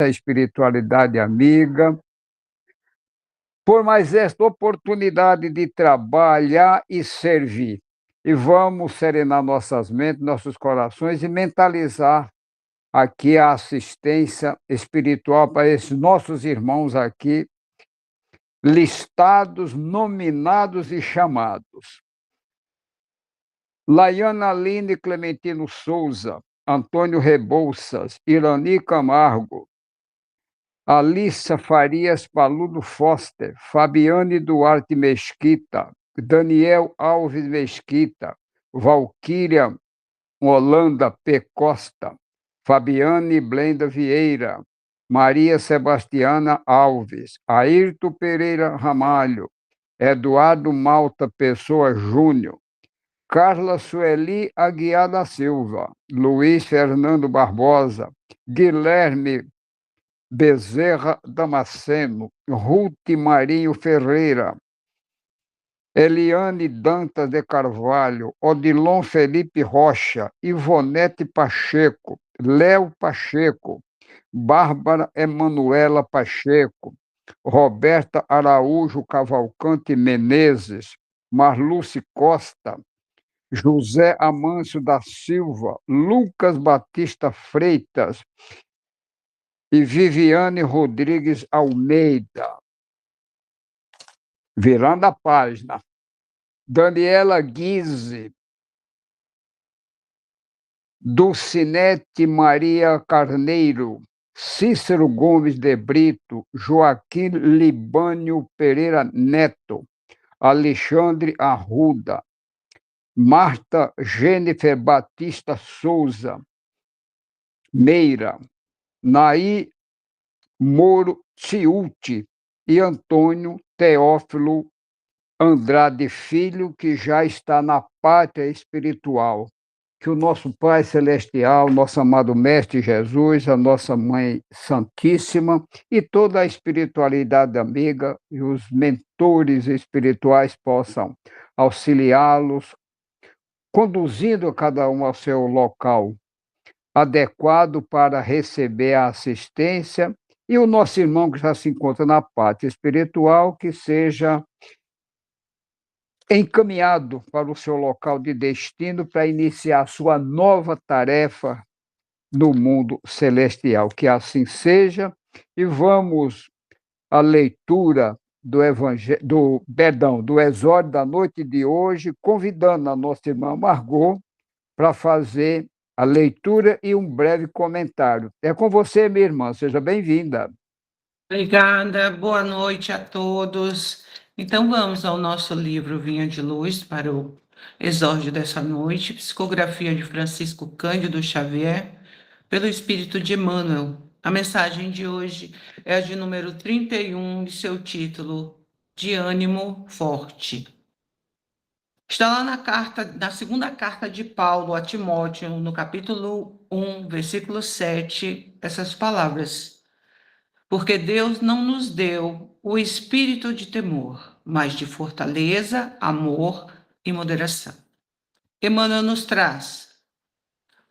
a espiritualidade amiga, por mais esta oportunidade de trabalhar e servir. E vamos serenar nossas mentes, nossos corações e mentalizar aqui a assistência espiritual para esses nossos irmãos aqui, listados, nominados e chamados. Laiana Aline Clementino Souza, Antônio Rebouças, Irani Camargo, Alissa Farias Paludo Foster, Fabiane Duarte Mesquita, Daniel Alves Mesquita, Valquíria Holanda P. Costa, Fabiane Blenda Vieira, Maria Sebastiana Alves, Ayrton Pereira Ramalho, Eduardo Malta Pessoa Júnior, Carla Sueli Aguiar da Silva, Luiz Fernando Barbosa, Guilherme Bezerra Damasceno, Ruth Marinho Ferreira, Eliane Dantas de Carvalho, Odilon Felipe Rocha, Ivonete Pacheco, Léo Pacheco, Bárbara Emanuela Pacheco, Roberta Araújo Cavalcante Menezes, Marluce Costa, José Amâncio da Silva, Lucas Batista Freitas e Viviane Rodrigues Almeida. Virando a página. Daniela Guise, Dulcinete Maria Carneiro, Cícero Gomes de Brito, Joaquim Libânio Pereira Neto, Alexandre Arruda, Marta Jennifer Batista Souza Meira, Naí Moro Ciuti e Antônio Teófilo Andrade Filho, que já está na pátria espiritual. Que o nosso Pai Celestial, nosso amado Mestre Jesus, a nossa Mãe Santíssima e toda a espiritualidade amiga e os mentores espirituais possam auxiliá-los, conduzindo cada um ao seu local adequado para receber a assistência, e o nosso irmão que já se encontra na pátria espiritual, que seja encaminhado para o seu local de destino para iniciar sua nova tarefa no mundo celestial. Que assim seja, e vamos à leitura do do exórdio da noite de hoje, convidando a nossa irmã Margot para fazer a leitura e um breve comentário. É com você, minha irmã, seja bem-vinda. Obrigada, boa noite a todos. Então vamos ao nosso livro Vinha de Luz para o exórdio dessa noite, psicografia de Francisco Cândido Xavier, pelo Espírito de Emmanuel. A mensagem de hoje é a de número 31 e seu título, De Ânimo Forte. Está lá na segunda carta de Paulo a Timóteo, no capítulo 1, versículo 7, essas palavras. Porque Deus não nos deu o espírito de temor, mas de fortaleza, amor e moderação. Emmanuel nos traz: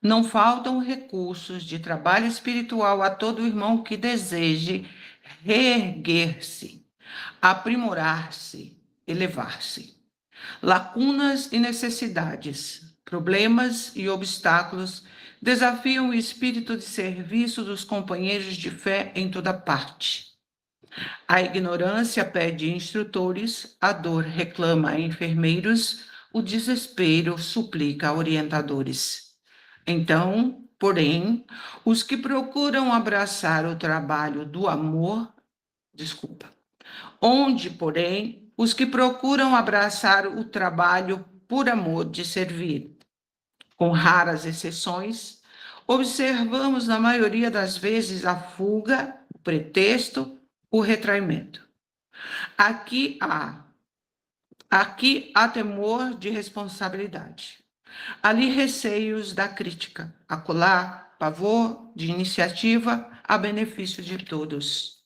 não faltam recursos de trabalho espiritual a todo irmão que deseje reerguer-se, aprimorar-se, elevar-se. Lacunas e necessidades, problemas e obstáculos desafiam o espírito de serviço dos companheiros de fé em toda parte. A ignorância pede instrutores, a dor reclama enfermeiros, o desespero suplica orientadores. Então, porém, os que procuram abraçar o trabalho do amor, porém, os que procuram abraçar o trabalho por amor de servir, com raras exceções, observamos na maioria das vezes a fuga, o pretexto, o retraimento. Aqui há temor de responsabilidade. Ali receios da crítica, acolá pavor de iniciativa a benefício de todos.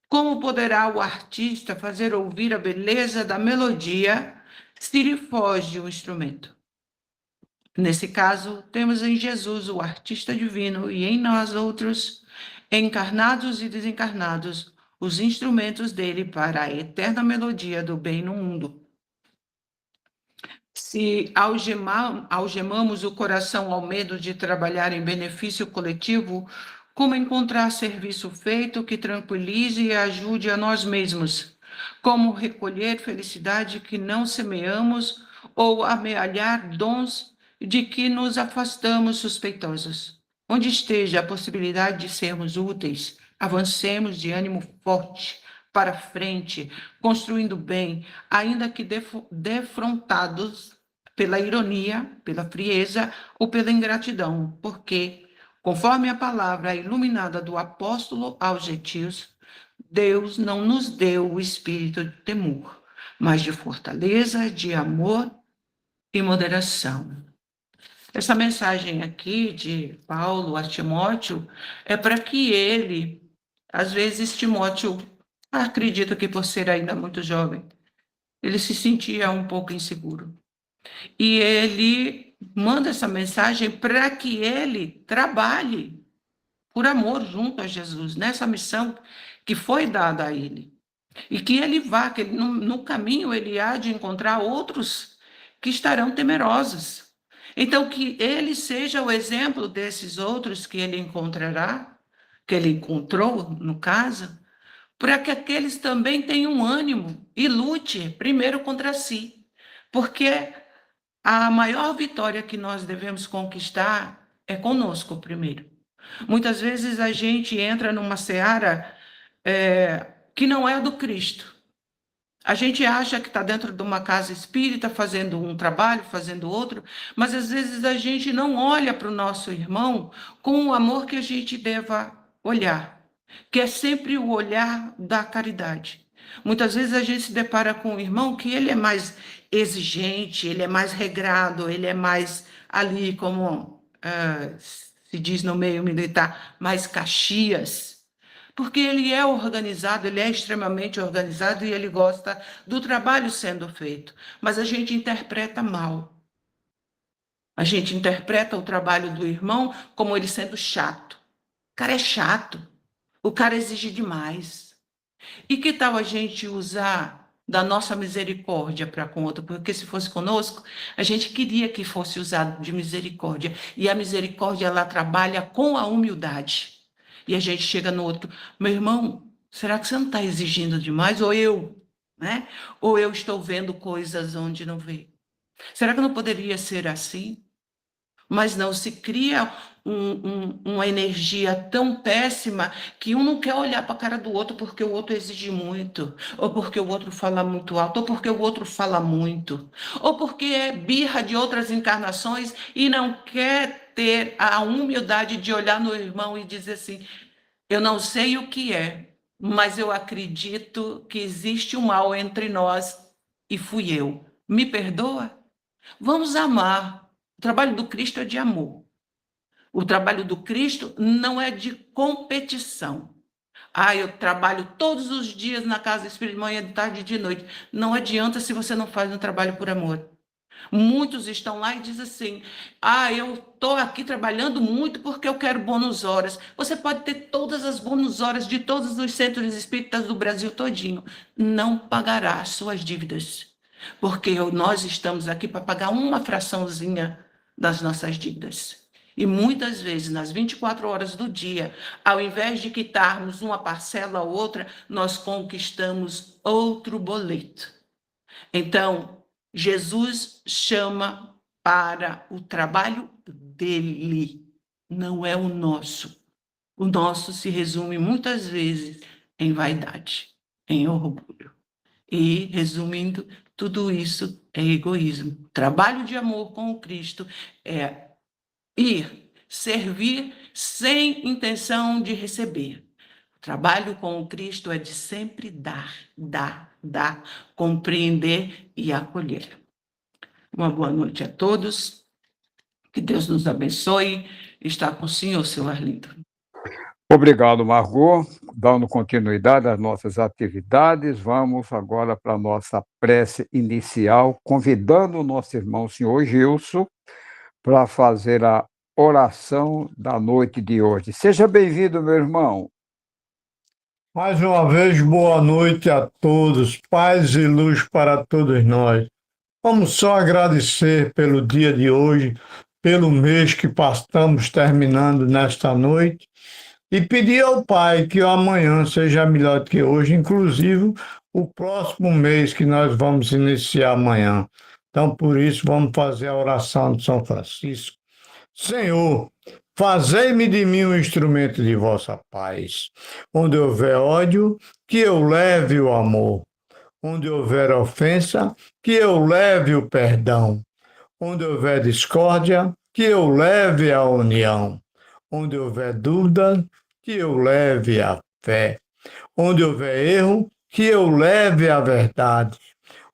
Como poderá o artista fazer ouvir a beleza da melodia se lhe foge o instrumento? Nesse caso, temos em Jesus o artista divino e em nós outros, encarnados e desencarnados, os instrumentos dele para a eterna melodia do bem no mundo. Se algemamos o coração ao medo de trabalhar em benefício coletivo, como encontrar serviço feito que tranquilize e ajude a nós mesmos? Como recolher felicidade que não semeamos ou amealhar dons de que nos afastamos suspeitosos? Onde esteja a possibilidade de sermos úteis, avancemos de ânimo forte para frente, construindo bem, ainda que defrontados pela ironia, pela frieza ou pela ingratidão, porque, conforme a palavra iluminada do apóstolo aos gentios, Deus não nos deu o espírito de temor, mas de fortaleza, de amor e moderação. Essa mensagem aqui de Paulo a Timóteo é para que ele, às vezes Timóteo, acredito que por ser ainda muito jovem, ele se sentia um pouco inseguro. E ele manda essa mensagem para que ele trabalhe por amor junto a Jesus, nessa missão que foi dada a ele. E que ele vá, que ele, no caminho ele há de encontrar outros que estarão temerosos. Então, que ele seja o exemplo desses outros que ele encontrará, que ele encontrou, no caso, para que aqueles também tenham ânimo e lute primeiro contra si. Porque a maior vitória que nós devemos conquistar é conosco primeiro. Muitas vezes a gente entra numa seara que não é do Cristo. A gente acha que está dentro de uma casa espírita, fazendo um trabalho, fazendo outro, mas às vezes a gente não olha para o nosso irmão com o amor que a gente deva olhar, que é sempre o olhar da caridade. Muitas vezes a gente se depara com um irmão que ele é mais exigente, ele é mais regrado, ele é mais ali, como se diz no meio militar, mais Caxias, porque ele é organizado, ele é extremamente organizado e ele gosta do trabalho sendo feito. Mas a gente interpreta mal. A gente interpreta o trabalho do irmão como ele sendo chato. O cara é chato. O cara exige demais. E que tal a gente usar da nossa misericórdia para com o outro? Porque se fosse conosco, a gente queria que fosse usado de misericórdia. E a misericórdia, ela trabalha com a humildade. E a gente chega no outro, meu irmão, será que você não está exigindo demais? Ou eu, né? Ou eu estou vendo coisas onde não vê? Será que não poderia ser assim? Mas não, se cria uma energia tão péssima que um não quer olhar para a cara do outro porque o outro exige muito, ou porque o outro fala muito alto, ou porque o outro fala muito, ou porque é birra de outras encarnações e não quer ter a humildade de olhar no irmão e dizer assim, eu não sei o que é, mas eu acredito que existe um mal entre nós e fui eu. Me perdoa? Vamos amar. O trabalho do Cristo é de amor. O trabalho do Cristo não é de competição. Eu trabalho todos os dias na casa espírita, de manhã, de tarde e de noite. Não adianta se você não faz um trabalho por amor. Muitos estão lá e dizem assim, eu estou aqui trabalhando muito porque eu quero bônus horas. Você pode ter todas as bônus horas de todos os centros espíritas do Brasil todinho. Não pagará suas dívidas, porque nós estamos aqui para pagar uma fraçãozinha das nossas dívidas. E muitas vezes, nas 24 horas do dia, ao invés de quitarmos uma parcela ou outra, nós conquistamos outro boleto. Então, Jesus chama para o trabalho dele, não é o nosso. O nosso se resume muitas vezes em vaidade, em orgulho. E, resumindo, tudo isso é egoísmo. Trabalho de amor com o Cristo é ir, servir sem intenção de receber. O trabalho com o Cristo é de sempre dar, compreender e acolher. Uma boa noite a todos. Que Deus nos abençoe. Está com o senhor, seu Arlindo. Obrigado, Margot. Dando continuidade às nossas atividades, vamos agora para a nossa prece inicial, convidando o nosso irmão, senhor Gilson, para fazer a oração da noite de hoje. Seja bem-vindo, meu irmão. Mais uma vez, boa noite a todos, paz e luz para todos nós. Vamos só agradecer pelo dia de hoje, pelo mês que estamos terminando nesta noite, e pedir ao Pai que o amanhã seja melhor do que hoje, inclusive o próximo mês que nós vamos iniciar amanhã. Então, por isso, vamos fazer a oração de São Francisco. Senhor, fazei-me de mim um instrumento de vossa paz. Onde houver ódio, que eu leve o amor. Onde houver ofensa, que eu leve o perdão. Onde houver discórdia, que eu leve a união. Onde houver dúvida, que eu leve a fé. Onde houver erro, que eu leve a verdade.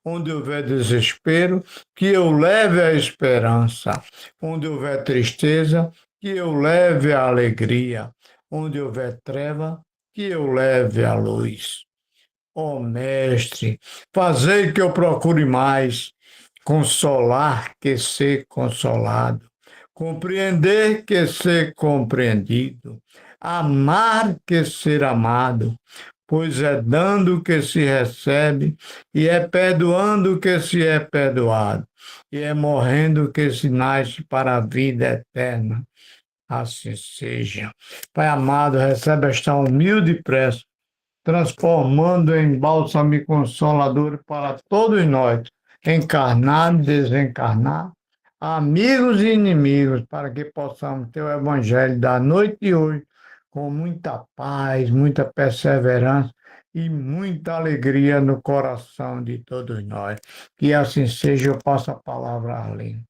Onde houver desespero, que eu leve a esperança. Onde houver tristeza, que eu leve a alegria. Onde houver treva, que eu leve a luz. Ó Mestre, fazei que eu procure mais consolar que ser consolado, compreender que ser compreendido, amar que ser amado, pois é dando que se recebe, e é perdoando que se é perdoado, e é morrendo que se nasce para a vida eterna. Assim seja. Pai amado, recebe esta humilde prece, transformando em bálsamo e consolador para todos nós, encarnados e desencarnados, amigos e inimigos, para que possamos ter o Evangelho da noite de hoje com muita paz, muita perseverança e muita alegria no coração de todos nós. Que assim seja, eu passo a palavra a Arlindo.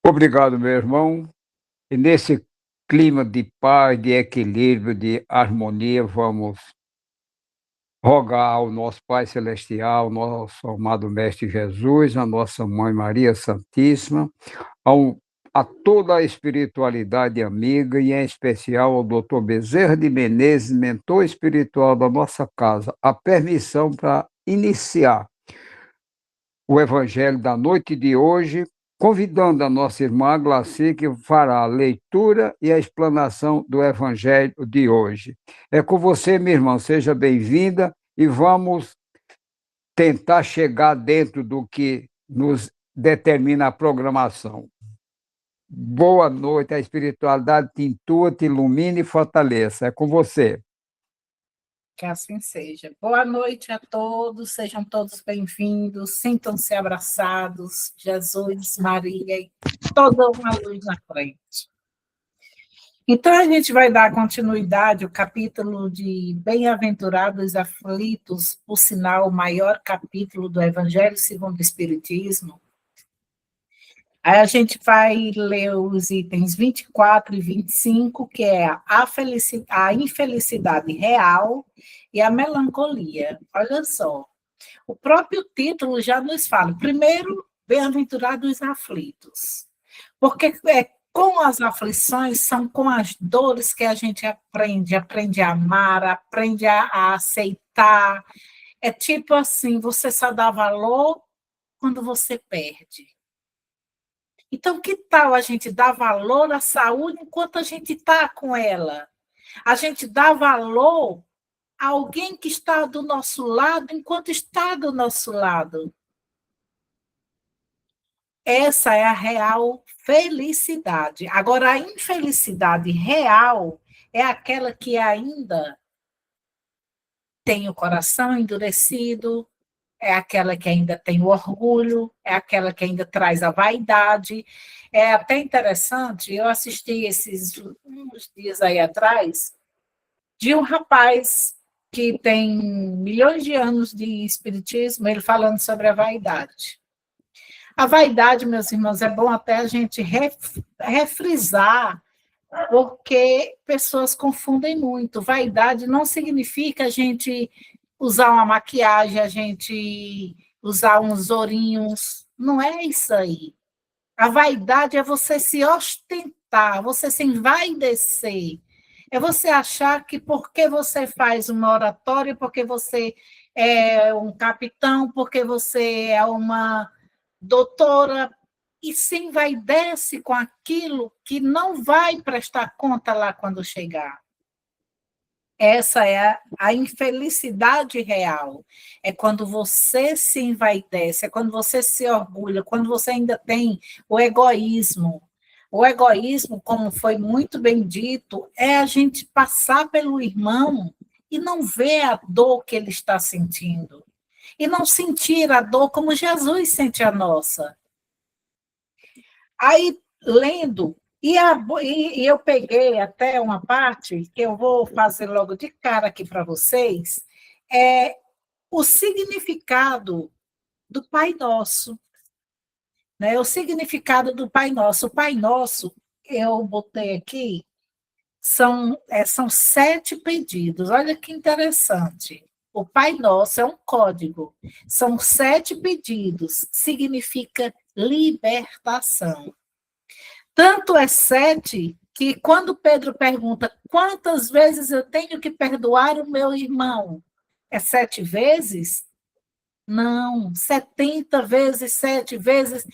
Obrigado, meu irmão. E nesse clima de paz, de equilíbrio, de harmonia, vamos rogar ao nosso Pai Celestial, nosso amado Mestre Jesus, a nossa Mãe Maria Santíssima, a toda a espiritualidade amiga e, em especial, ao Dr. Bezerra de Menezes, mentor espiritual da nossa casa, a permissão para iniciar o Evangelho da noite de hoje, convidando a nossa irmã Glaci, que fará a leitura e a explanação do Evangelho de hoje. É com você, minha irmã, seja bem-vinda e vamos tentar chegar dentro do que nos determina a programação. Boa noite, a espiritualidade te intua, te ilumine e fortaleça. É com você. Que assim seja. Boa noite a todos, sejam todos bem-vindos, sintam-se abraçados, Jesus, Maria e toda uma luz na frente. Então, a gente vai dar continuidade ao capítulo de Bem-aventurados aflitos, por sinal, o maior capítulo do Evangelho segundo o Espiritismo. Aí a gente vai ler os itens 24 e 25, que é a infelicidade real e a melancolia. Olha só, o próprio título já nos fala. Primeiro, bem-aventurados aflitos. Porque com as aflições, são com as dores que a gente aprende a amar, aprende a aceitar. É tipo assim, você só dá valor quando você perde. Então, que tal a gente dar valor à saúde enquanto a gente está com ela? A gente dá valor a alguém que está do nosso lado enquanto está do nosso lado. Essa é a real felicidade. Agora, a infelicidade real é aquela que ainda tem o coração endurecido, é aquela que ainda tem o orgulho, é aquela que ainda traz a vaidade. É até interessante, eu assisti uns dias aí atrás, de um rapaz que tem milhões de anos de espiritismo, ele falando sobre a vaidade. A vaidade, meus irmãos, é bom até a gente refrisar, porque pessoas confundem muito. Vaidade não significa a gente usar uma maquiagem, a gente usar uns ourinhos. Não é isso aí. A vaidade é você se ostentar, você se envaidecer. É você achar que porque você faz uma oratória, porque você é um capitão, porque você é uma doutora, e se envaidece com aquilo que não vai prestar conta lá quando chegar. Essa é a infelicidade real. É quando você se envaidece, é quando você se orgulha, quando você ainda tem o egoísmo. O egoísmo, como foi muito bem dito, é a gente passar pelo irmão e não ver a dor que ele está sentindo. E não sentir a dor como Jesus sente a nossa. Aí, lendo, e eu peguei até uma parte que eu vou fazer logo de cara aqui para vocês, é o significado do Pai Nosso. Né? O significado do Pai Nosso. O Pai Nosso, eu botei aqui, são 7 pedidos. Olha que interessante. O Pai Nosso é um código. São 7 pedidos. Significa libertação. Tanto é 7 que quando Pedro pergunta quantas vezes eu tenho que perdoar o meu irmão, é 7 vezes? Não, 70 vezes, 7 vezes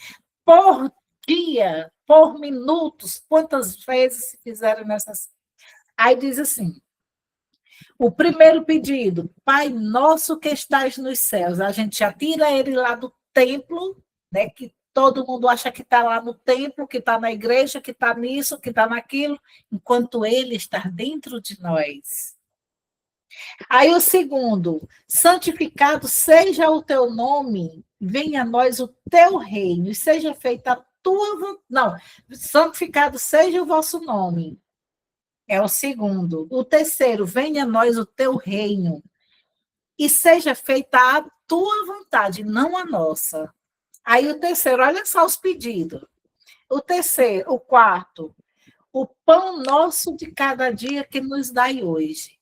por dia, por minutos, quantas vezes se fizeram nessas. Aí diz assim: o primeiro pedido, Pai nosso que estás nos céus, a gente já tira ele lá do templo, né, que todo mundo acha que está lá no templo, que está na igreja, que está nisso, que está naquilo, enquanto ele está dentro de nós. Aí o segundo, santificado seja o teu nome, venha a nós o teu reino, e seja feita a tua vontade. Não, santificado seja o vosso nome. É o segundo. O terceiro, venha a nós o teu reino, e seja feita a tua vontade, não a nossa. Aí o terceiro, olha só os pedidos. O terceiro, o quarto, o pão nosso de cada dia que nos dai hoje.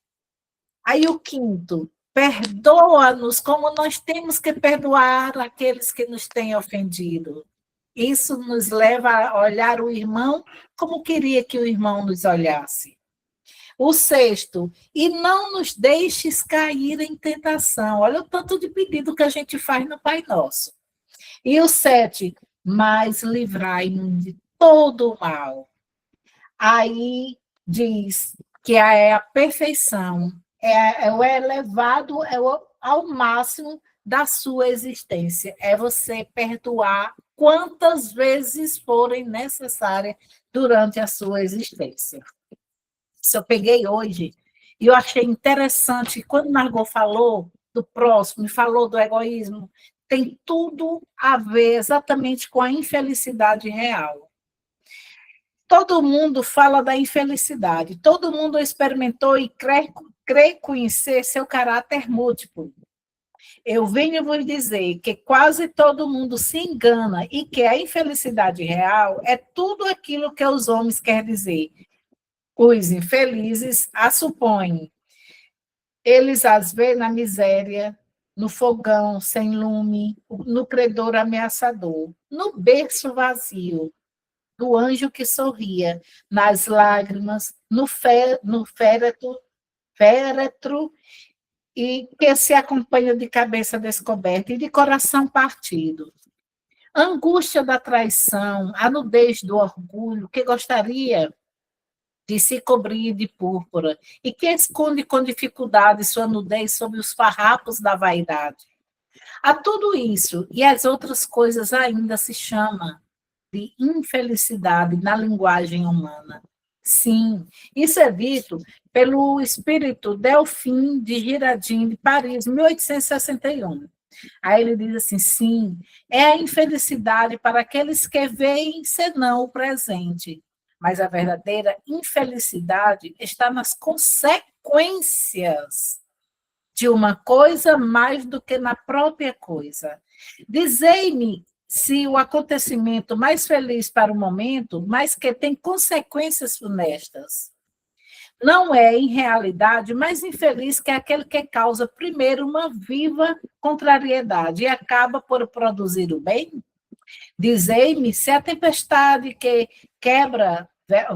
Aí o quinto, perdoa-nos como nós temos que perdoar aqueles que nos têm ofendido. Isso nos leva a olhar o irmão como queria que o irmão nos olhasse. O sexto, e não nos deixes cair em tentação. Olha o tanto de pedido que a gente faz no Pai Nosso. E o 7, mas livrai-nos de todo o mal. Aí diz que é a perfeição, é o elevado ao máximo da sua existência. É você perdoar quantas vezes forem necessárias durante a sua existência. Isso eu peguei hoje e eu achei interessante. Quando Margot falou do próximo e falou do egoísmo, tem tudo a ver exatamente com a infelicidade real. Todo mundo fala da infelicidade, todo mundo experimentou e crê conhecer seu caráter múltiplo. Eu venho vos dizer que quase todo mundo se engana e que a infelicidade real é tudo aquilo que os homens querem dizer. Os infelizes a supõem. Eles as veem na miséria, no fogão sem lume, no credor ameaçador, no berço vazio, do anjo que sorria, nas lágrimas, no féretro e que se acompanha de cabeça descoberta e de coração partido. A angústia da traição, a nudez do orgulho, que gostaria de se cobrir de púrpura e que esconde com dificuldade sua nudez sob os farrapos da vaidade. A tudo isso e as outras coisas ainda se chama de infelicidade na linguagem humana. Sim, isso é dito pelo espírito Delfim de Girardin, de Paris, 1861. Aí ele diz assim, sim, é a infelicidade para aqueles que veem senão o presente, mas a verdadeira infelicidade está nas consequências de uma coisa mais do que na própria coisa. Dizei-me se o acontecimento mais feliz para o momento, mas que tem consequências funestas. Não é, em realidade, mais infeliz que aquele que causa primeiro uma viva contrariedade e acaba por produzir o bem? Dizei-me se a tempestade que quebra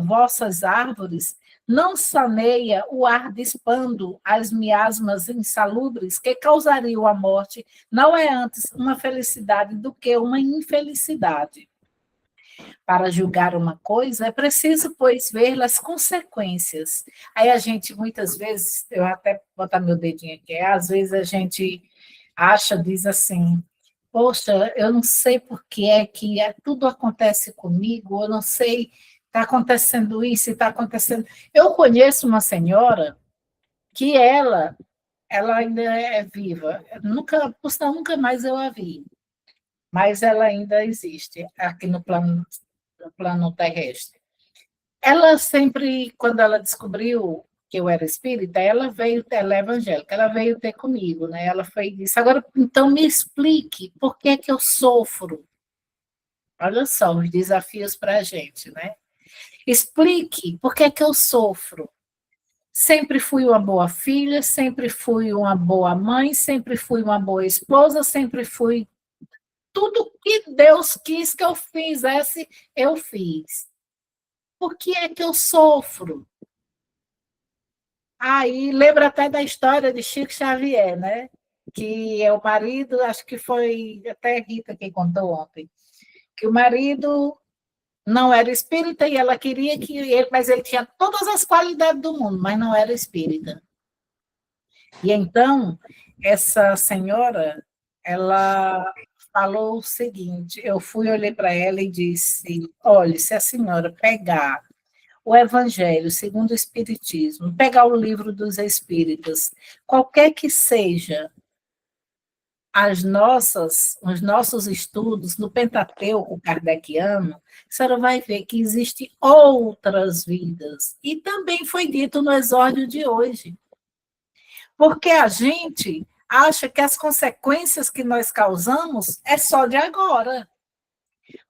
vossas árvores não saneia o ar dispando as miasmas insalubres que causariam a morte, não é antes uma felicidade do que uma infelicidade. para julgar uma coisa, é preciso, pois, ver as consequências. Aí a gente, muitas vezes, eu até vou botar meu dedinho aqui, às vezes a gente acha, diz assim, poxa, eu não sei por que é que tudo acontece comigo, eu não sei, está acontecendo isso, está acontecendo... Eu conheço uma senhora que ela ainda é viva, nunca, por sinal, nunca mais eu a vi, mas ela ainda existe aqui no plano terrestre. Ela sempre, quando ela descobriu que eu era espírita, ela é evangélica, ela veio ter comigo, né? Ela foi e disse, agora, então me explique por que é que eu sofro. Olha só, os desafios para a gente, né? Explique por que é que eu sofro. Sempre fui uma boa filha, sempre fui uma boa mãe, sempre fui uma boa esposa, sempre fui tudo que Deus quis que eu fizesse, eu fiz. Por que é que eu sofro? Aí lembra até da história de Chico Xavier, né? Que é o marido, acho que foi até Rita quem contou ontem, que o marido não era espírita e ela queria que ele, mas ele tinha todas as qualidades do mundo, mas não era espírita. E então, essa senhora, ela falou o seguinte, olhei para ela e disse, olha, se a senhora pegar o Evangelho segundo o Espiritismo, pegar o livro dos Espíritas, qualquer que seja os nossos estudos no Pentateuco kardeciano, a senhora vai ver que existem outras vidas. E também foi dito no exórdio de hoje. Porque a gente acha que as consequências que nós causamos é só de agora.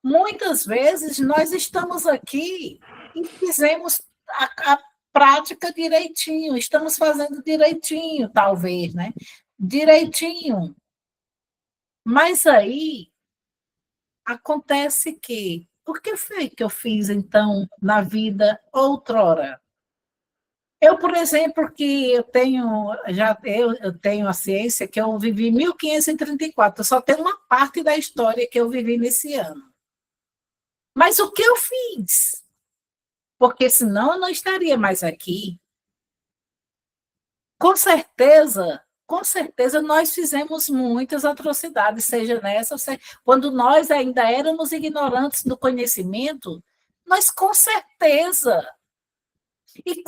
Muitas vezes nós estamos aqui e fizemos a prática direitinho, estamos fazendo direitinho, talvez, né? Direitinho. Mas aí acontece que, por que foi que eu fiz, então, na vida outrora? Eu, por exemplo, que eu tenho a ciência que eu vivi em 1534, só tem uma parte da história que eu vivi nesse ano. Mas o que eu fiz? Porque senão eu não estaria mais aqui. Com certeza nós fizemos muitas atrocidades, seja nessa, quando nós ainda éramos ignorantes do conhecimento, nós com certeza. E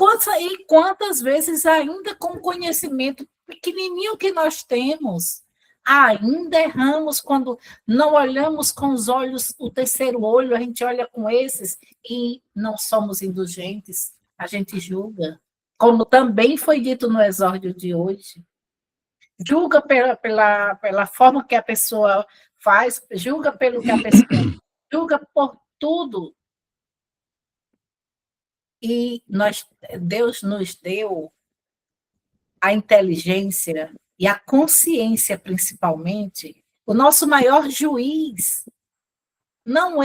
quantas vezes, ainda com o conhecimento pequenininho que nós temos, ainda erramos quando não olhamos com os olhos, o terceiro olho, a gente olha com esses e não somos indulgentes, a gente julga. Como também foi dito no exórdio de hoje. Julga pela forma que a pessoa faz, julga pelo que a pessoa julga por tudo. E Deus nos deu a inteligência e a consciência, principalmente. O nosso maior juiz não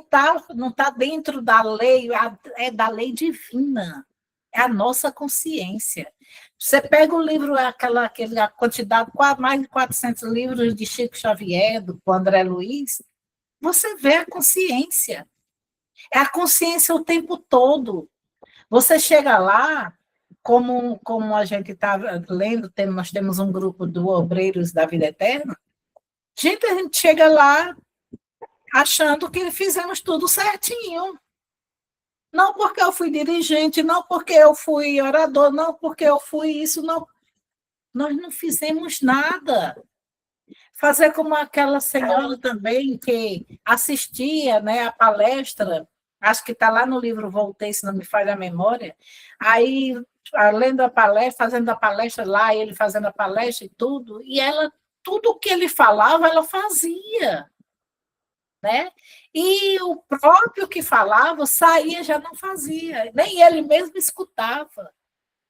tá dentro da lei, é da lei divina. É a nossa consciência. Você pega o livro, aquela quantidade, mais de 400 livros de Chico Xavier, do André Luiz, você vê a consciência. É a consciência o tempo todo. Você chega lá, como a gente está lendo, nós temos um grupo do Obreiros da Vida Eterna, a gente chega lá achando que fizemos tudo certinho. Não porque eu fui dirigente, não porque eu fui orador, não porque eu fui isso, não. Nós não fizemos nada. Fazer como aquela senhora também que assistia, né, a palestra, acho que está lá no livro Voltei, se não me falha a memória, aí, lendo a palestra, fazendo a palestra lá, ele fazendo a palestra e tudo, e ela, tudo que ele falava, ela fazia, né? E o próprio que falava, saía, já não fazia, nem ele mesmo escutava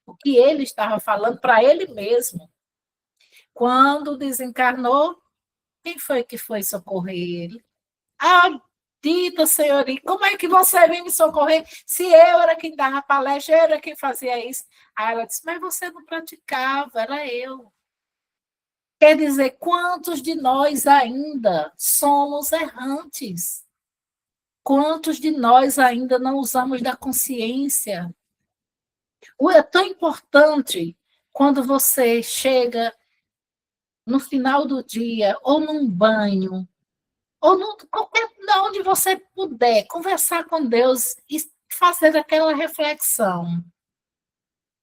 o que ele estava falando para ele mesmo. Quando desencarnou, quem foi que foi socorrer ele? Ah, dita senhoria, como é que você veio me socorrer se eu era quem dava a palestra, eu era quem fazia isso? Aí ela disse, mas você não praticava, era eu. Quer dizer, quantos de nós ainda somos errantes? Quantos de nós ainda não usamos da consciência? É tão importante quando você chega no final do dia, ou num banho, ou qualquer onde você puder, conversar com Deus e fazer aquela reflexão.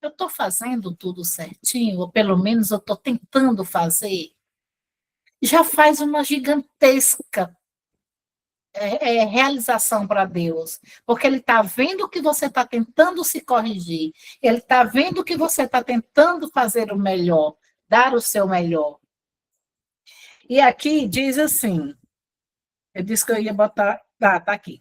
Eu estou fazendo tudo certinho, ou pelo menos eu estou tentando fazer? Já faz uma gigantesca realização para Deus, porque Ele está vendo que você está tentando se corrigir, Ele está vendo que você está tentando fazer o melhor, dar o seu melhor. E aqui diz assim, eu disse que eu ia botar, tá aqui.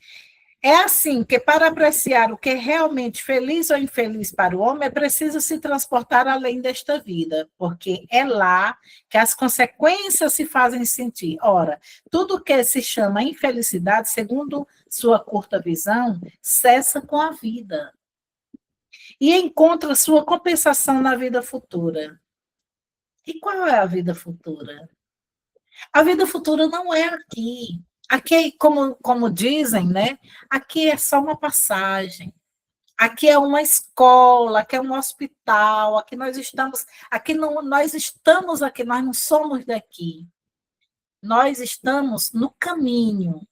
É assim que, para apreciar o que é realmente feliz ou infeliz para o homem, é preciso se transportar além desta vida, porque é lá que as consequências se fazem sentir. Ora, tudo que se chama infelicidade, segundo sua curta visão, cessa com a vida e encontra sua compensação na vida futura. E qual é a vida futura? A vida futura não é aqui. Aqui, como dizem, né? Aqui é só uma passagem. Aqui é uma escola, aqui é um hospital, aqui nós estamos aqui, nós não somos daqui. Nós estamos no caminho.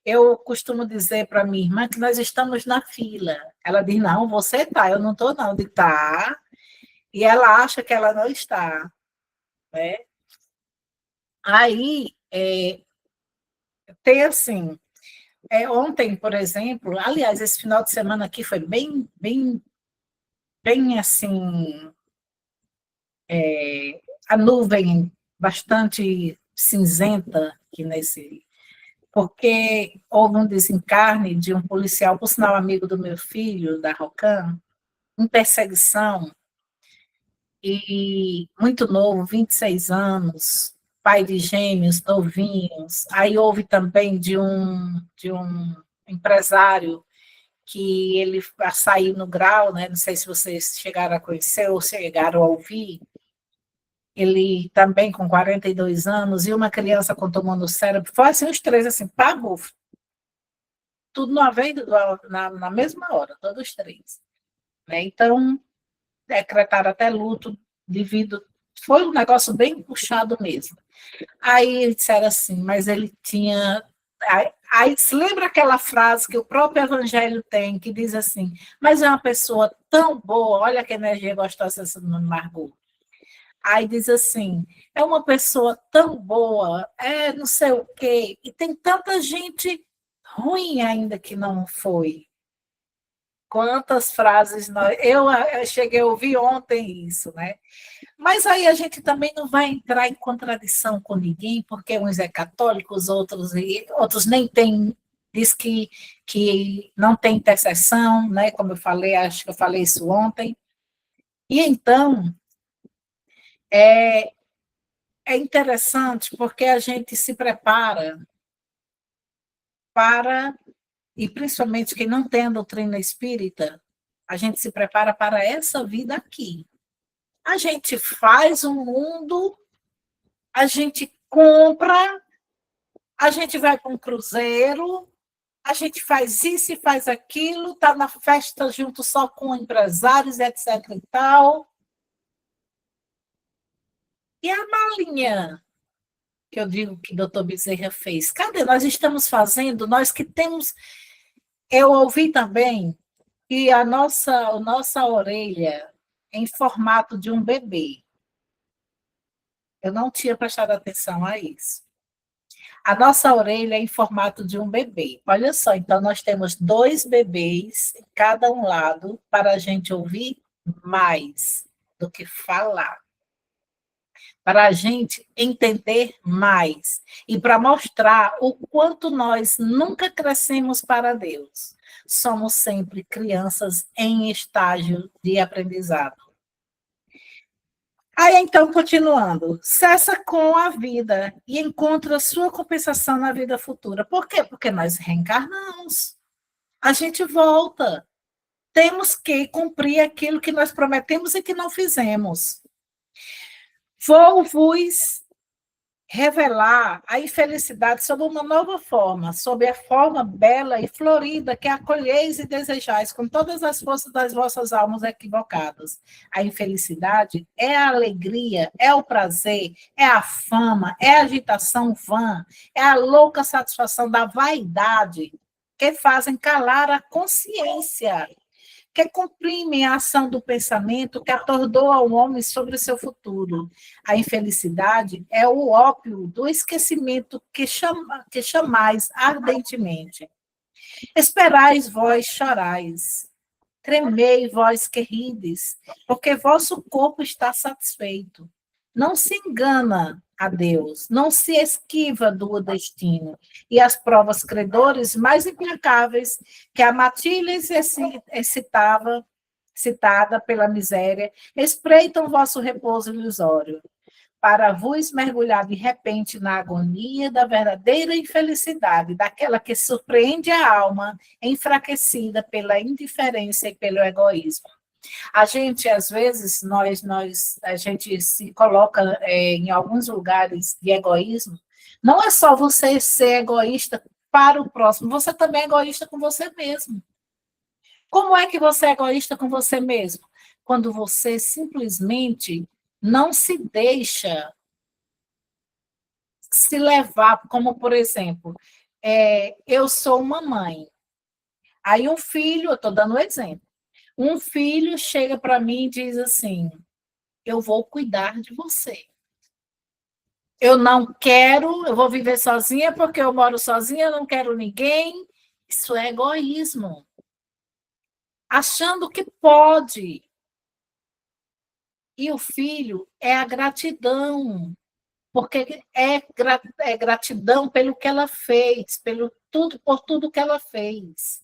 Eu costumo dizer para minha irmã que nós estamos na fila. Ela diz, não, você está, eu não estou, não. Eu digo, tá. E ela acha que ela não está. Né? Aí, tem assim, ontem, por exemplo, aliás, esse final de semana aqui foi bem assim, a nuvem bastante cinzenta aqui porque houve um desencarne de um policial, por sinal amigo do meu filho, da Rocan, em perseguição, e muito novo, 26 anos, pai de gêmeos, novinhos. Aí houve também de um empresário que ele saiu no Grau, né? Não sei se vocês chegaram a conhecer ou chegaram a ouvir. Ele também com 42 anos, e uma criança com tumor no cérebro. Foi assim, os três, assim, pagou. Tudo uma vez, na mesma hora, todos os três. Né? Então, decretaram até luto devido. Foi um negócio bem puxado mesmo. Aí disseram assim, mas ele tinha. Aí se lembra aquela frase que o próprio Evangelho tem, que diz assim, mas é uma pessoa tão boa, olha que energia gostosa essa Margot. Aí diz assim, é uma pessoa tão boa, não sei o quê, e tem tanta gente ruim ainda que não foi. Quantas frases eu cheguei a ouvir ontem isso, né? Mas aí a gente também não vai entrar em contradição com ninguém, porque uns é católico, outros nem tem, diz que não tem intercessão, né? Como eu falei, acho que eu falei isso ontem. E então, é interessante porque a gente se prepara para, e principalmente quem não tem a doutrina espírita, a gente se prepara para essa vida aqui. A gente faz um mundo, a gente compra, a gente vai para um cruzeiro, a gente faz isso e faz aquilo, está na festa junto só com empresários, etc. e tal. E a malinha, que eu digo que o doutor Bezerra fez, cadê? Nós estamos fazendo, nós que temos... Eu ouvi também que a nossa orelha é em formato de um bebê. Eu não tinha prestado atenção a isso. A nossa orelha é em formato de um bebê. Olha só, então nós temos 2 bebês em cada um lado para a gente ouvir mais do que falar. Para a gente entender mais. E para mostrar o quanto nós nunca crescemos para Deus. Somos sempre crianças em estágio de aprendizado. Aí, então, continuando, cessa com a vida e encontra sua compensação na vida futura. Por quê? Porque nós reencarnamos. A gente volta. Temos que cumprir aquilo que nós prometemos e que não fizemos. Vou-vos revelar a infelicidade sob uma nova forma, sob a forma bela e florida que acolheis e desejais com todas as forças das vossas almas equivocadas. A infelicidade é a alegria, é o prazer, é a fama, é a agitação vã, é a louca satisfação da vaidade que fazem calar a consciência, que comprimem a ação do pensamento, que atordoa o homem sobre o seu futuro. A infelicidade é o ópio do esquecimento que chamais ardentemente. Esperais vós chorais, tremei vós que rides, porque vosso corpo está satisfeito. Não se engana a Deus, não se esquiva do destino, e as provas credores mais implacáveis que a matilha citada pela miséria, espreitam vosso repouso ilusório, para vos mergulhar de repente na agonia da verdadeira infelicidade, daquela que surpreende a alma, enfraquecida pela indiferença e pelo egoísmo. A gente, às vezes, a gente se coloca em alguns lugares de egoísmo. Não é só você ser egoísta para o próximo, você também é egoísta com você mesmo. Como é que você é egoísta com você mesmo? Quando você simplesmente não se deixa se levar, como, por exemplo, eu sou uma mãe. Aí um filho, eu estou dando um exemplo, um filho chega para mim e diz assim, eu vou cuidar de você. Eu não quero, eu vou viver sozinha porque eu moro sozinha, eu não quero ninguém. Isso é egoísmo. Achando que pode. E o filho é a gratidão, porque é gratidão pelo que ela fez, por tudo que ela fez.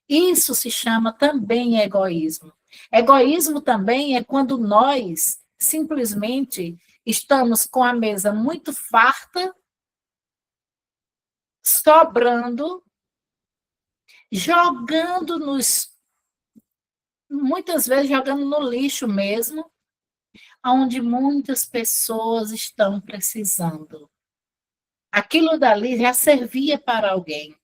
Isso se chama também egoísmo. Egoísmo também é quando nós simplesmente estamos com a mesa muito farta, sobrando, muitas vezes jogando no lixo mesmo, onde muitas pessoas estão precisando. Aquilo dali já servia para alguém.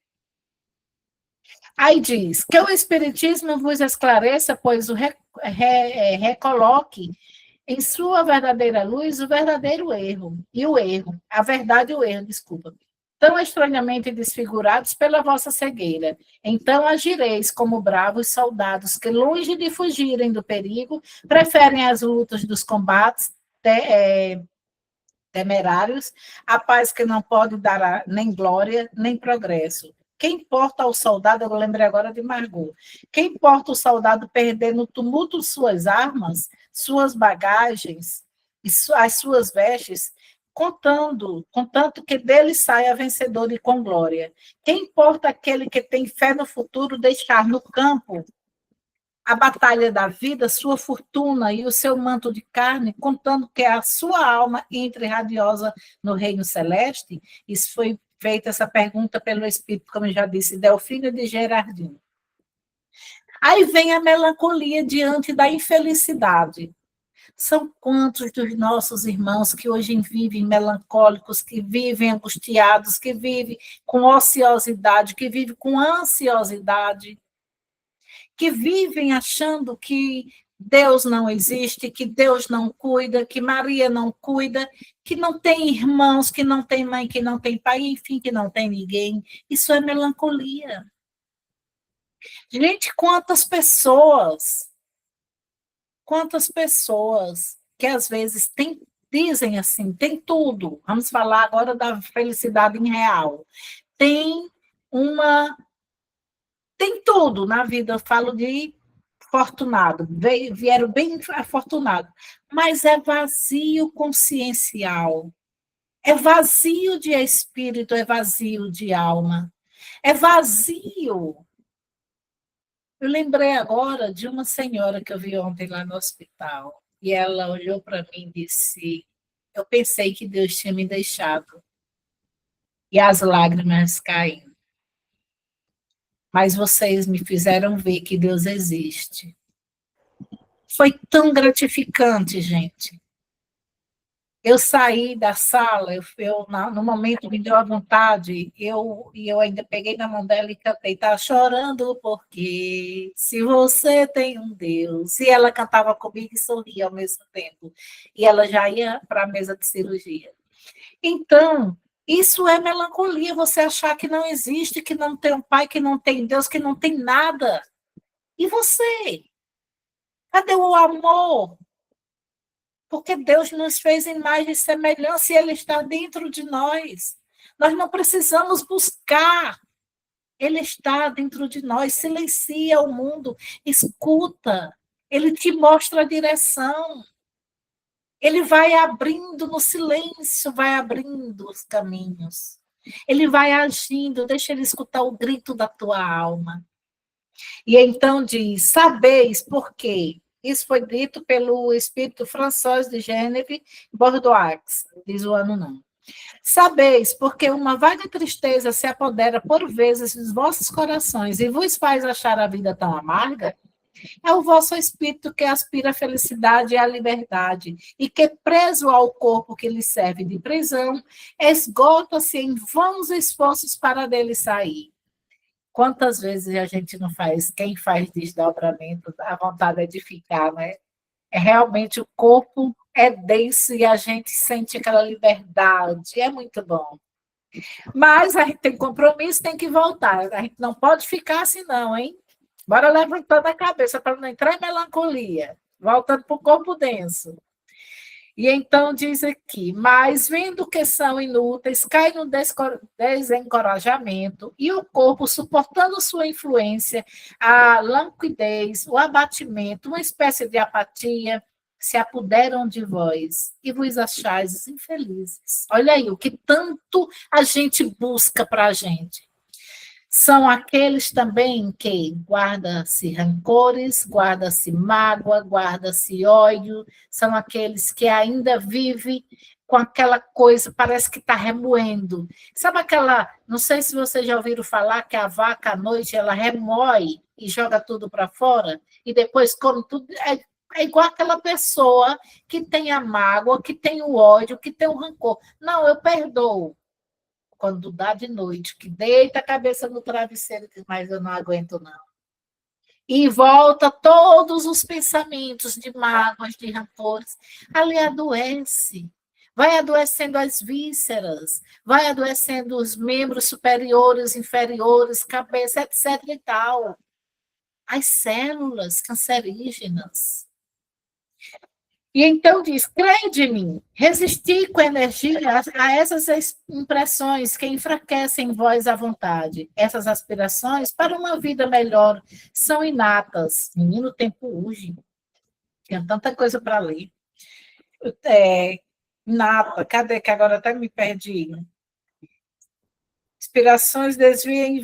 Aí diz, que o Espiritismo vos esclareça, pois o recoloque em sua verdadeira luz o verdadeiro erro, a verdade e o erro, desculpa, tão estranhamente desfigurados pela vossa cegueira. Então agireis como bravos soldados que, longe de fugirem do perigo, preferem as lutas dos combates temerários, a paz que não pode dar nem glória, nem progresso. Quem importa ao soldado, eu lembrei agora de Margot, quem importa o soldado perder no tumulto suas armas, suas bagagens, e as suas vestes, contanto que dele saia vencedor e com glória. Quem importa aquele que tem fé no futuro deixar no campo a batalha da vida, sua fortuna e o seu manto de carne, contando que a sua alma entre radiosa no reino celeste? Isso foi feita essa pergunta pelo Espírito, como eu já disse, Delfina de Gerardino. Aí vem a melancolia diante da infelicidade. São quantos dos nossos irmãos que hoje vivem melancólicos, que vivem angustiados, que vivem com ociosidade, que vivem com ansiosidade, que vivem achando que Deus não existe, que Deus não cuida, que Maria não cuida, que não tem irmãos, que não tem mãe, que não tem pai, enfim, que não tem ninguém. Isso é melancolia. Gente, quantas pessoas que às vezes dizem assim, tem tudo. Vamos falar agora da felicidade em real. Tem tudo na vida, eu falo de afortunado, vieram bem afortunados, mas é vazio consciencial, é vazio de espírito, é vazio de alma, é vazio. Eu lembrei agora de uma senhora que eu vi ontem lá no hospital, e ela olhou para mim e disse, eu pensei que Deus tinha me deixado, e as lágrimas caíram. Mas vocês me fizeram ver que Deus existe. Foi tão gratificante, gente. Eu saí da sala, no momento me deu a vontade, eu ainda peguei na mão dela e cantei, tá chorando porque se você tem um Deus. E ela cantava comigo e sorria ao mesmo tempo. E ela já ia para a mesa de cirurgia. Então, isso é melancolia, você achar que não existe, que não tem um pai, que não tem Deus, que não tem nada. E você? Cadê o amor? Porque Deus nos fez em imagem e semelhança e Ele está dentro de nós. Nós não precisamos buscar. Ele está dentro de nós. Silencia o mundo, escuta. Ele te mostra a direção. Ele vai abrindo no silêncio, vai abrindo os caminhos. Ele vai agindo, deixa ele escutar o grito da tua alma. E então diz: sabeis por quê? Isso foi dito pelo espírito François de Geneve Bordeaux, diz o ano não. Sabeis, porque uma vaga tristeza se apodera por vezes dos vossos corações e vos faz achar a vida tão amarga? É o vosso espírito que aspira a felicidade e a liberdade, e que, preso ao corpo que lhe serve de prisão, esgota-se em vãos esforços para dele sair. Quantas vezes a gente não faz, quem faz desdobramento, a vontade é de ficar, né? É realmente o corpo é denso e a gente sente aquela liberdade, é muito bom. Mas a gente tem compromisso, tem que voltar, a gente não pode ficar assim não, hein? Bora levantando a cabeça para não entrar em melancolia, voltando para o corpo denso. E então diz aqui, mas vendo que são inúteis, cai no desencorajamento e o corpo, suportando sua influência, a languidez, o abatimento, uma espécie de apatia, se apoderam de vós e vos achais infelizes. Olha aí, o que tanto a gente busca para a gente. São aqueles também que guarda-se rancores, guarda-se mágoa, guarda-se ódio, são aqueles que ainda vivem com aquela coisa, parece que está remoendo. Sabe aquela, não sei se vocês já ouviram falar que a vaca à noite ela remoe e joga tudo para fora e depois come tudo. É igual aquela pessoa que tem a mágoa, que tem o ódio, que tem o rancor. Não, eu perdoo. Quando dá de noite, que deita a cabeça no travesseiro e diz, mas eu não aguento, não. E volta todos os pensamentos de mágoas, de rancores. Ali adoece. Vai adoecendo as vísceras, vai adoecendo os membros superiores, inferiores, cabeça, etc. e tal. As células cancerígenas. E então diz, crede em mim, resistir com energia a essas impressões que enfraquecem em vós a vontade. Essas aspirações para uma vida melhor são inatas. Menino, o tempo urge. Tinha tanta coisa para ler. Inata, cadê que agora até me perdi? Inspirações desviem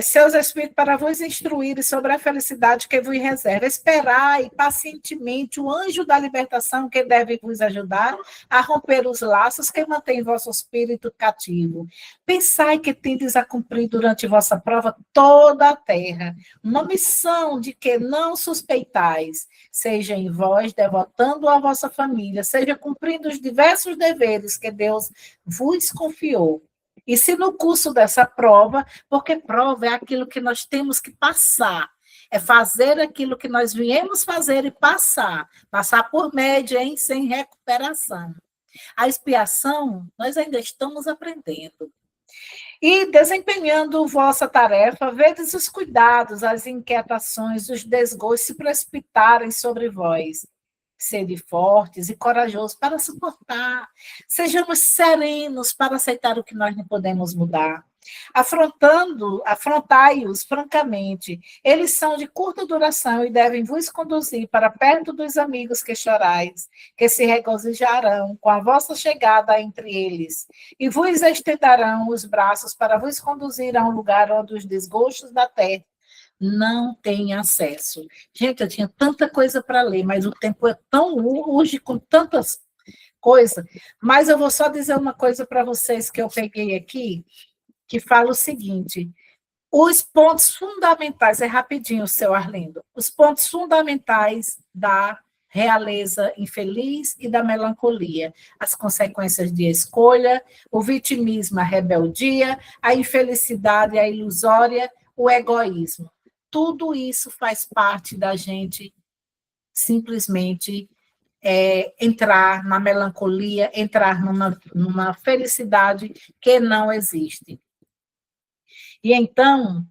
seus espíritos para vos instruírem sobre a felicidade que vos reserva. Esperai pacientemente o anjo da libertação que deve vos ajudar a romper os laços que mantêm vosso espírito cativo. Pensai que tendes a cumprir durante vossa prova toda a terra, uma missão de que não suspeitais, seja em vós devotando a vossa família, seja cumprindo os diversos deveres que Deus vos confiou. E se no curso dessa prova, porque prova é aquilo que nós temos que passar, é fazer aquilo que nós viemos fazer e passar por média, hein, sem recuperação. A expiação, nós ainda estamos aprendendo. E desempenhando vossa tarefa, vedes os cuidados, as inquietações, os desgostos se precipitarem sobre vós. Sede fortes e corajosos para suportar. Sejamos serenos para aceitar o que nós não podemos mudar. Afrontai-os francamente. Eles são de curta duração e devem vos conduzir para perto dos amigos que chorais, que se regozijarão com a vossa chegada entre eles, e vos estenderão os braços para vos conduzir a um lugar onde os desgostos da terra não tem acesso. Gente, eu tinha tanta coisa para ler, mas o tempo é tão urge com tantas coisas. Mas eu vou só dizer uma coisa para vocês que eu peguei aqui, que fala o seguinte: os pontos fundamentais, é rapidinho, seu Arlindo, os pontos fundamentais da realeza infeliz e da melancolia, as consequências de escolha, o vitimismo, a rebeldia, a infelicidade, a ilusória, o egoísmo. Tudo isso faz parte da gente simplesmente entrar na melancolia, entrar numa felicidade que não existe. E então,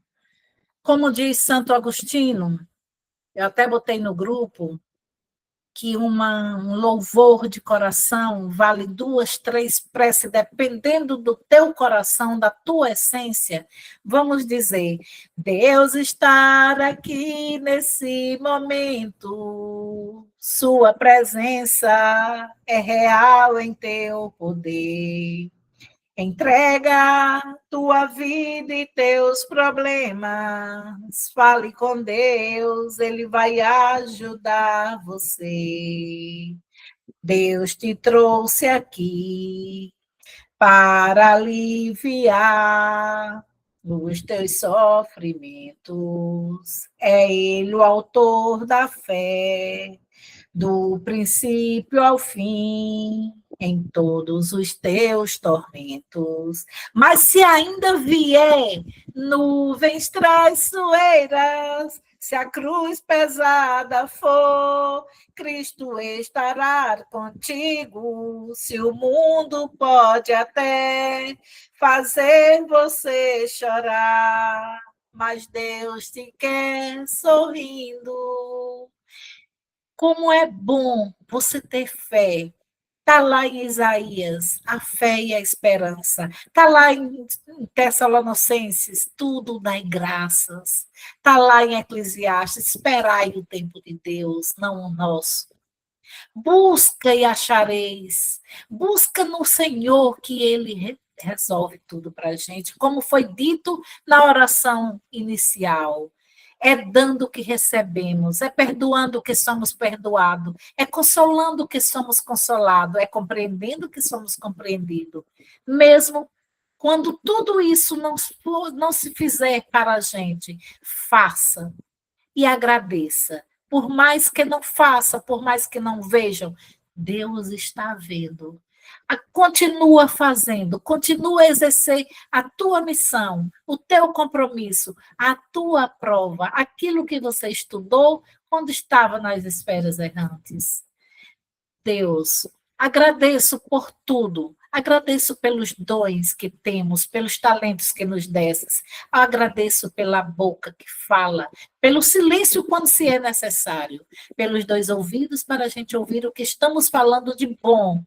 como diz Santo Agostinho, eu até botei no grupo, que um louvor de coração vale 2, 3 preces, dependendo do teu coração, da tua essência. Vamos dizer, Deus estar aqui nesse momento, sua presença é real em teu poder. Entrega tua vida e teus problemas. Fale com Deus, Ele vai ajudar você. Deus te trouxe aqui para aliviar os teus sofrimentos. É Ele o autor da fé, do princípio ao fim, em todos os teus tormentos. Mas se ainda vier nuvens traiçoeiras, se a cruz pesada for, Cristo estará contigo. Se o mundo pode até fazer você chorar, mas Deus te quer sorrindo. Como é bom você ter fé. Está lá em Isaías, a fé e a esperança. Está lá em Tessalonicenses, tudo dai graças. Está lá em Eclesiastes, esperai o tempo de Deus, não o nosso. Busca e achareis. Busca no Senhor que Ele resolve tudo para a gente, como foi dito na oração inicial. É dando que recebemos, é perdoando que somos perdoados, é consolando que somos consolados, é compreendendo que somos compreendidos. Mesmo quando tudo isso não se fizer para a gente, faça e agradeça. Por mais que não faça, por mais que não vejam, Deus está vendo. Continua fazendo, continua a exercer a tua missão, o teu compromisso, a tua prova, aquilo que você estudou quando estava nas esferas errantes. Deus, agradeço por tudo, agradeço pelos dons que temos, pelos talentos que nos desses, agradeço pela boca que fala, pelo silêncio quando se é necessário, pelos 2 ouvidos para a gente ouvir o que estamos falando de bom,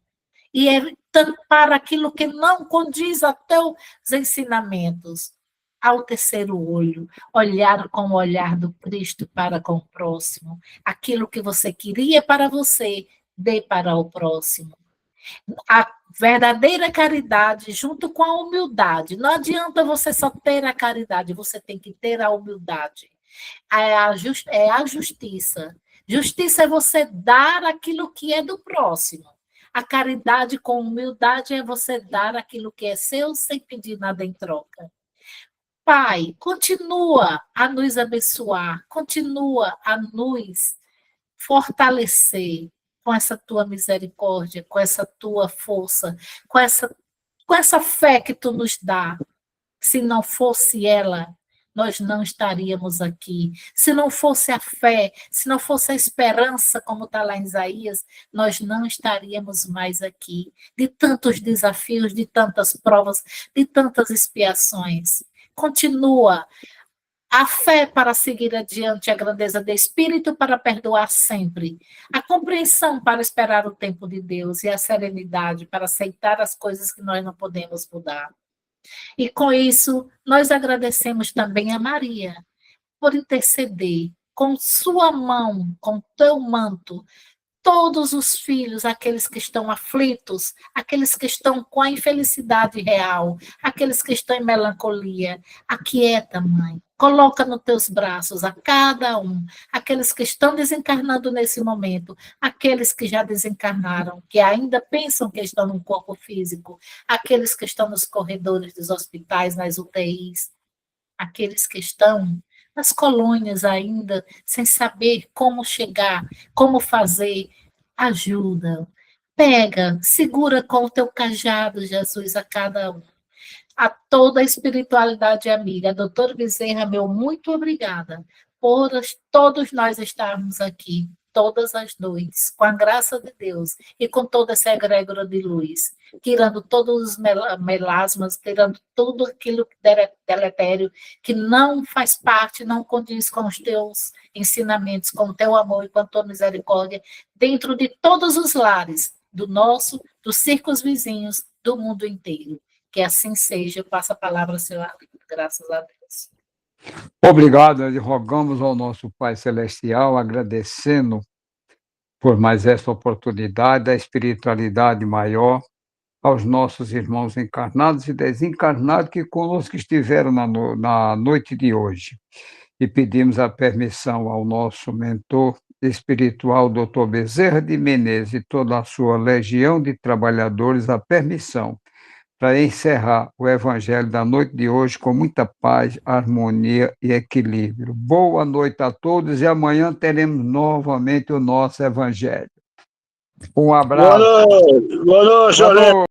e tampar aquilo que não condiz a teus ensinamentos. Ao terceiro olho, olhar com o olhar do Cristo para com o próximo. Aquilo que você queria para você, dê para o próximo. A verdadeira caridade junto com a humildade. Não adianta você só ter a caridade, você tem que ter a humildade. É a justiça. Justiça é você dar aquilo que é do próximo. A caridade com humildade é você dar aquilo que é seu sem pedir nada em troca. Pai, continua a nos abençoar, continua a nos fortalecer com essa tua misericórdia, com essa tua força, com essa fé que tu nos dá. Se não fosse ela, nós não estaríamos aqui. Se não fosse a fé, se não fosse a esperança, como está lá em Isaías, nós não estaríamos mais aqui. De tantos desafios, de tantas provas, de tantas expiações. Continua a fé para seguir adiante, a grandeza do Espírito para perdoar sempre, a compreensão para esperar o tempo de Deus e a serenidade para aceitar as coisas que nós não podemos mudar. E com isso, nós agradecemos também a Maria por interceder com sua mão, com teu manto, todos os filhos, aqueles que estão aflitos, aqueles que estão com a infelicidade real, aqueles que estão em melancolia. Aquieta, mãe. Coloca nos teus braços a cada um, aqueles que estão desencarnando nesse momento, aqueles que já desencarnaram, que ainda pensam que estão no corpo físico, aqueles que estão nos corredores dos hospitais, nas UTIs, aqueles que estão nas colônias ainda, sem saber como chegar, como fazer, ajuda. Pega, segura com o teu cajado, Jesus, a cada um. A toda a espiritualidade amiga. Doutor Bezerra, meu muito obrigada por todos nós estarmos aqui, todas as noites, com a graça de Deus e com toda essa egrégora de luz, tirando todos os melasmas, tirando tudo aquilo que deletério, que não faz parte, não condiz com os teus ensinamentos, com o teu amor e com a tua misericórdia, dentro de todos os lares, do nosso, dos círculos vizinhos, do mundo inteiro. Que assim seja, eu passo a palavra ao seu amigo, graças a Deus. Obrigado, e rogamos ao nosso Pai Celestial, agradecendo por mais essa oportunidade da espiritualidade maior, aos nossos irmãos encarnados e desencarnados que conosco estiveram na noite de hoje. E pedimos a permissão ao nosso mentor espiritual, Dr. Bezerra de Menezes, e toda a sua legião de trabalhadores, a permissão para encerrar o Evangelho da noite de hoje com muita paz, harmonia e equilíbrio. Boa noite a todos e amanhã teremos novamente o nosso Evangelho. Um abraço. Boa noite, Boa noite.